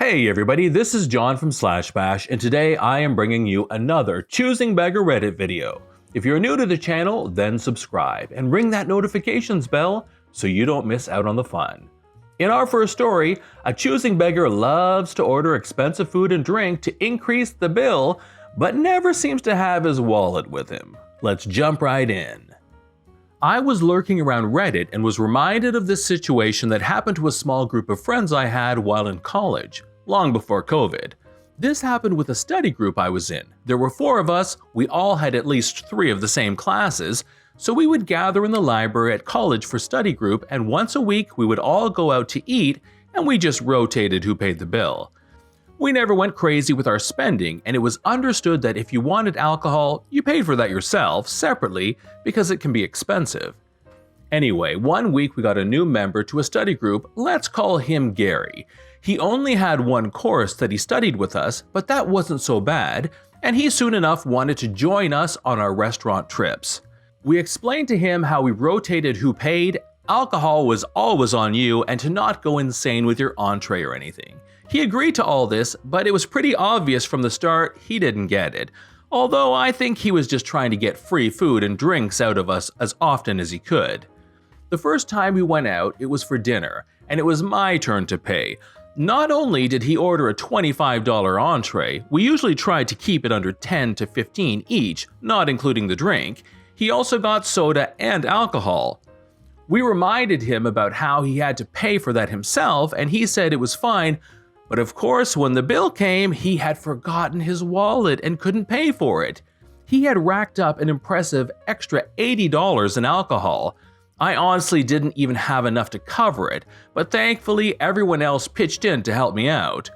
Hey everybody, this is John from Bash, and today I am bringing you another Choosing Beggar Reddit video. If you're new to the channel, then subscribe and ring that notifications bell so you don't miss out on the fun. In our first story, a choosing beggar loves to order expensive food and drink to increase the bill, but never seems to have his wallet with him. Let's jump right in. I was lurking around Reddit and was reminded of this situation that happened to a small group of friends I had while in college, long before COVID. This happened with a study group I was in. There were 4 of us, we all had at least 3 of the same classes, so we would gather in the library at college for study group, and once a week we would all go out to eat and we just rotated who paid the bill. We never went crazy with our spending, and it was understood that if you wanted alcohol, you paid for that yourself, separately, because it can be expensive. Anyway, one week we got a new member to a study group, let's call him Gary. He only had one course that he studied with us, but that wasn't so bad, and he soon enough wanted to join us on our restaurant trips. We explained to him how we rotated who paid, alcohol was always on you, and to not go insane with your entree or anything. He agreed to all this, but it was pretty obvious from the start he didn't get it, although I think he was just trying to get free food and drinks out of us as often as he could. The first time we went out, it was for dinner, and it was my turn to pay. Not only did he order a $25 entree, we usually tried to keep it under $10 to $15 each, not including the drink. He also got soda and alcohol. We reminded him about how he had to pay for that himself, and he said it was fine, but of course when the bill came, he had forgotten his wallet and couldn't pay for it. He had racked up an impressive extra $80 in alcohol. I honestly didn't even have enough to cover it, but thankfully everyone else pitched in to help me out.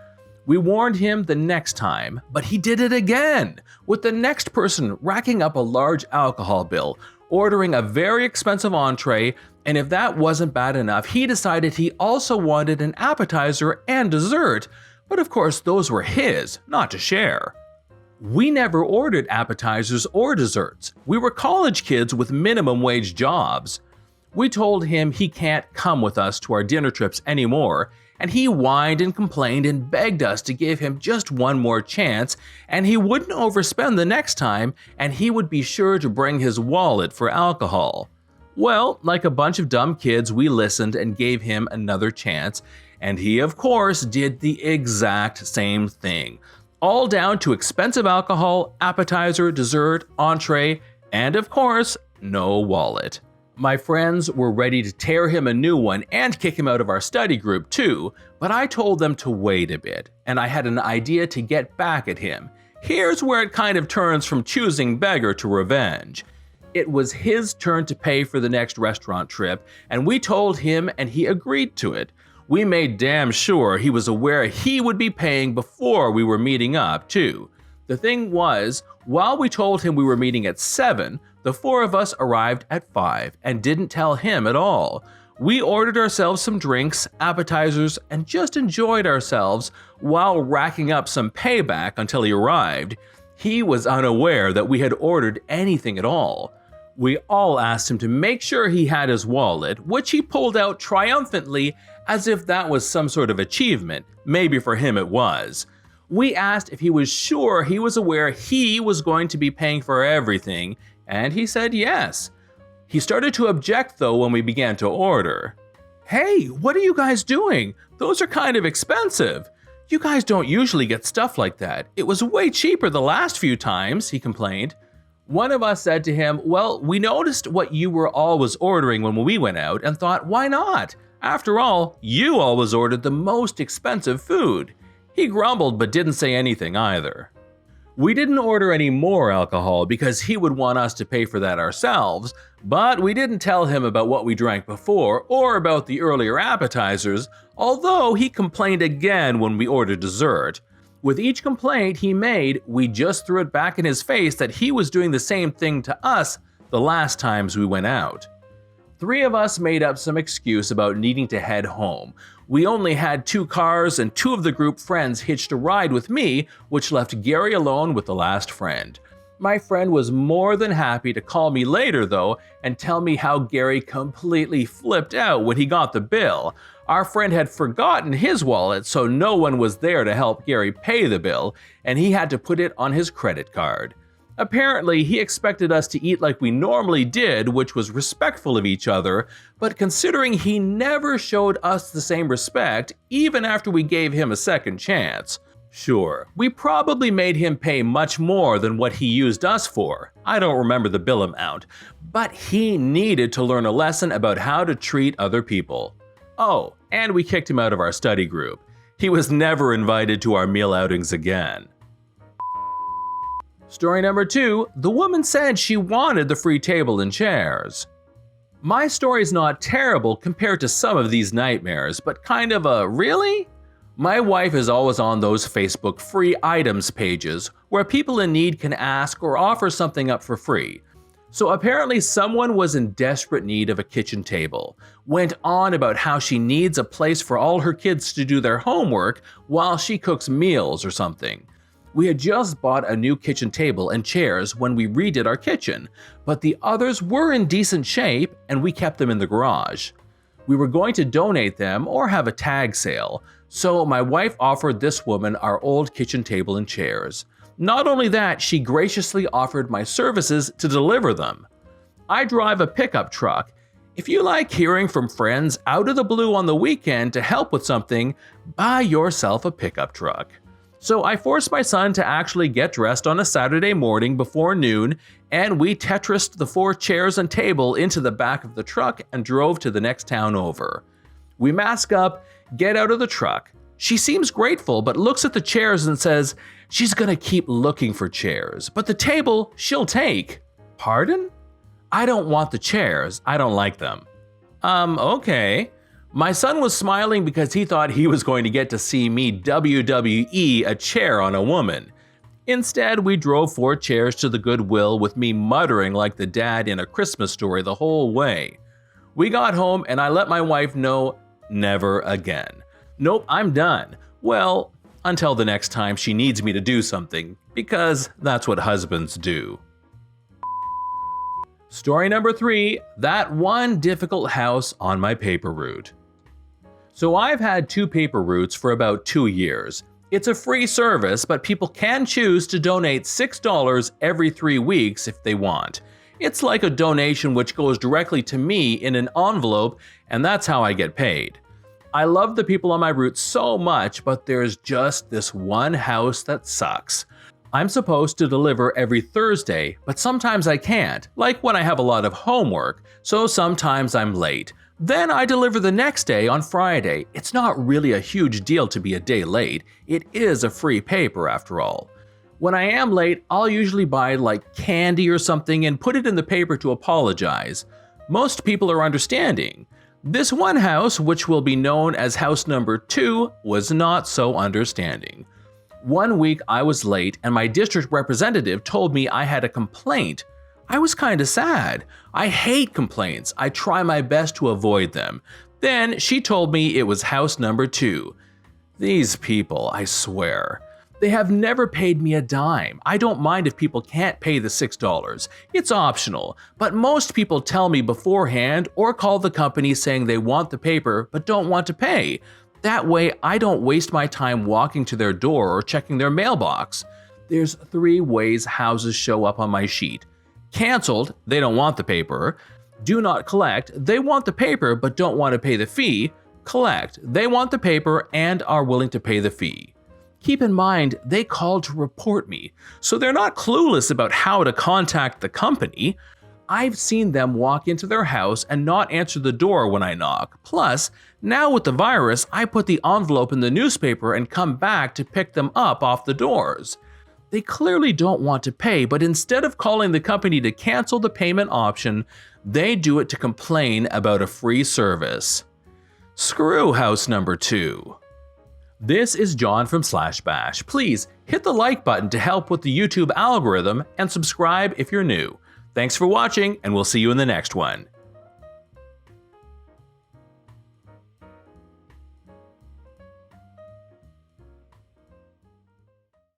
We warned him the next time, but he did it again, with the next person racking up a large alcohol bill, ordering a very expensive entree, and if that wasn't bad enough, he decided he also wanted an appetizer and dessert, but of course those were his, not to share. We never ordered appetizers or desserts. We were college kids with minimum wage jobs. We told him he can't come with us to our dinner trips anymore, and he whined and complained and begged us to give him just one more chance, and he wouldn't overspend the next time, and he would be sure to bring his wallet for alcohol. Well, like a bunch of dumb kids, we listened and gave him another chance, and he of course did the exact same thing. All down to expensive alcohol, appetizer, dessert, entree, and of course, no wallet. My friends were ready to tear him a new one and kick him out of our study group too, but I told them to wait a bit, and I had an idea to get back at him. Here's where it kind of turns from choosing beggar to revenge. It was his turn to pay for the next restaurant trip, and we told him and he agreed to it. We made damn sure he was aware he would be paying before we were meeting up too. The thing was, while we told him we were meeting at 7, the 4 of us arrived at 5 and didn't tell him at all. We ordered ourselves some drinks, appetizers, and just enjoyed ourselves while racking up some payback until he arrived. He was unaware that we had ordered anything at all. We all asked him to make sure he had his wallet, which he pulled out triumphantly as if that was some sort of achievement. Maybe for him it was. We asked if he was sure he was aware he was going to be paying for everything, and he said yes. He started to object though when we began to order. "Hey, what are you guys doing? Those are kind of expensive. You guys don't usually get stuff like that. It was way cheaper the last few times," he complained. One of us said to him, "Well, we noticed what you were always ordering when we went out and thought, why not? After all, you always ordered the most expensive food." He grumbled but didn't say anything either. We didn't order any more alcohol because he would want us to pay for that ourselves, but we didn't tell him about what we drank before or about the earlier appetizers, although he complained again when we ordered dessert. With each complaint he made, we just threw it back in his face that he was doing the same thing to us the last times we went out. 3 of us made up some excuse about needing to head home. We only had 2 cars and 2 of the group friends hitched a ride with me, which left Gary alone with the last friend. My friend was more than happy to call me later though and tell me how Gary completely flipped out when he got the bill. Our friend had forgotten his wallet, so no one was there to help Gary pay the bill, and he had to put it on his credit card. Apparently, he expected us to eat like we normally did, which was respectful of each other, but considering he never showed us the same respect, even after we gave him a second chance. Sure, we probably made him pay much more than what he used us for. I don't remember the bill amount, but he needed to learn a lesson about how to treat other people. Oh, and we kicked him out of our study group. He was never invited to our meal outings again. Story number 2, the woman said she wanted the free table and chairs. My story's not terrible compared to some of these nightmares, but kind of a really? My wife is always on those Facebook free items pages where people in need can ask or offer something up for free. So apparently someone was in desperate need of a kitchen table, went on about how she needs a place for all her kids to do their homework while she cooks meals or something. We had just bought a new kitchen table and chairs when we redid our kitchen, but the others were in decent shape and we kept them in the garage. We were going to donate them or have a tag sale, so my wife offered this woman our old kitchen table and chairs. Not only that, she graciously offered my services to deliver them. I drive a pickup truck. If you like hearing from friends out of the blue on the weekend to help with something, buy yourself a pickup truck. So I forced my son to actually get dressed on a Saturday morning before noon, and we Tetrised the 4 chairs and table into the back of the truck and drove to the next town over. We mask up, get out of the truck. She seems grateful but looks at the chairs and says she's gonna keep looking for chairs, but the table she'll take. Pardon? I don't want the chairs, I don't like them. Okay. My son was smiling because he thought he was going to get to see me WWE a chair on a woman. Instead, we drove 4 chairs to the Goodwill with me muttering like the dad in A Christmas Story the whole way. We got home and I let my wife know, never again. Nope, I'm done. Well, until the next time she needs me to do something, because that's what husbands do. Story number 3, that one difficult house on my paper route. So I've had 2 paper routes for about 2 years. It's a free service, but people can choose to donate $6 every 3 weeks if they want. It's like a donation which goes directly to me in an envelope, and that's how I get paid. I love the people on my route so much, but there's just this one house that sucks. I'm supposed to deliver every Thursday, but sometimes I can't, like when I have a lot of homework, so sometimes I'm late. Then I deliver the next day on Friday. It's not really a huge deal to be a day late. It is a free paper after all. When I am late, I'll usually buy like candy or something and put it in the paper to apologize. Most people are understanding. This one house, which will be known as house number 2, was not so understanding. One week I was late and my district representative told me I had a complaint. I was kinda sad. I hate complaints. I try my best to avoid them. Then she told me it was house number 2. These people, I swear. They have never paid me a dime. I don't mind if people can't pay the $6. It's optional, but most people tell me beforehand or call the company saying they want the paper but don't want to pay. That way I don't waste my time walking to their door or checking their mailbox. There's 3 ways houses show up on my sheet. Canceled, they don't want the paper. Do not collect, they want the paper but don't want to pay the fee. Collect, they want the paper and are willing to pay the fee. Keep in mind, they called to report me, so they're not clueless about how to contact the company. I've seen them walk into their house and not answer the door when I knock. Plus, now with the virus, I put the envelope in the newspaper and come back to pick them up off the doors. They clearly don't want to pay, but instead of calling the company to cancel the payment option, they do it to complain about a free service. Screw house number 2. This is John from /bash. Please hit the like button to help with the YouTube algorithm and subscribe if you're new. Thanks for watching, and we'll see you in the next one.